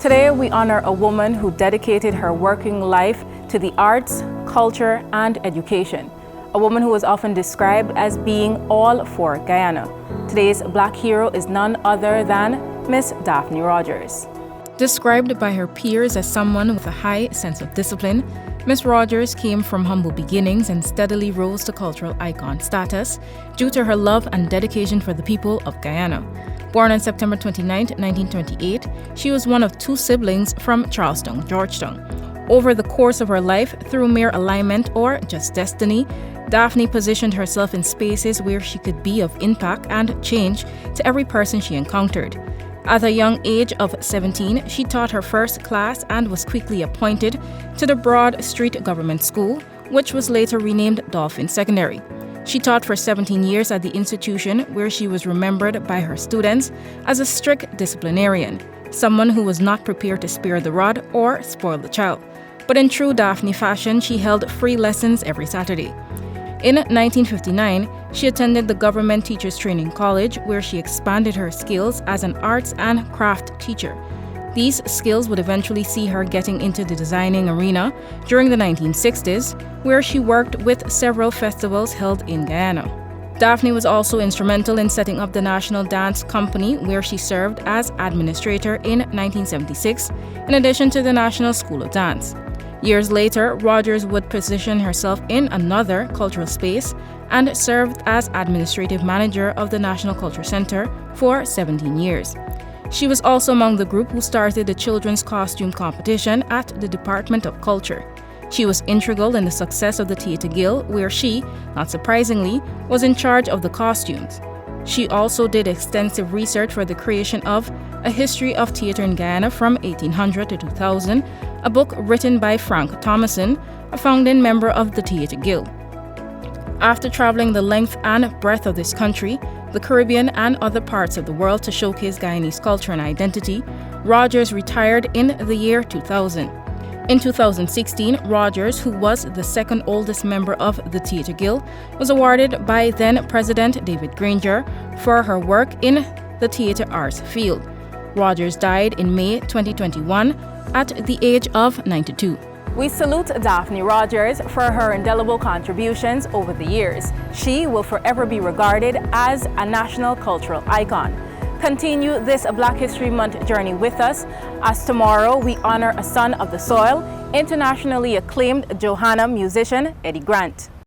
Today, we honor a woman who dedicated her working life to the arts, culture, and education. A woman who is often described as being all for Guyana. Today's Black hero is none other than Miss Daphne ROGERS. Described by her peers as someone with a high sense of discipline, Miss ROGERS came from humble beginnings and steadily rose to cultural icon status due to her love and dedication for the people of Guyana. Born on September 29, 1928, she was one of two siblings from Charleston, Georgetown. Over the course of her life, through mere alignment or just destiny, Daphne positioned herself in spaces where she could be of impact and change to every person she encountered. At a young age of 17, she taught her first class and was quickly appointed to the Broad Street Government School, which was later renamed Dolphin Secondary. She taught for 17 years at the institution, where she was remembered by her students as a strict disciplinarian, someone who was not prepared to spare the rod or spoil the child. But in true Daphne fashion, she held free lessons every Saturday. In 1959, she attended the Government Teachers Training College, where she expanded her skills as an arts and craft teacher. These skills would eventually see her getting into the designing arena during the 1960s, where she worked with several festivals held in Guyana. Daphne was also instrumental in setting up the National Dance Company, where she served as administrator in 1976, in addition to the National School of Dance. Years later, ROGERS would position herself in another cultural space and served as administrative manager of the National Culture Center for 17 years. She was also among the group who started the children's costume competition at the Department of Culture. She was integral in the success of the Theatre Guild, where she, not surprisingly, was in charge of the costumes. She also did extensive research for the creation of A History of Theatre in Guyana from 1800 to 2000, a book written by Frank Thomason, a founding member of the Theatre Guild. After traveling the length and breadth of this country, the Caribbean and other parts of the world to showcase Guyanese culture and identity, ROGERS retired in the year 2000. In 2016, ROGERS, who was the second oldest member of the Theatre Guild, was awarded by then-President David Granger for her work in the theatre arts field. ROGERS died in May 2021 at the age of 92. We salute Daphne ROGERS for her indelible contributions over the years. She will forever be regarded as a national cultural icon. Continue this Black History Month journey with us, as tomorrow we honor a son of the soil, internationally acclaimed Johanna musician Eddie Grant.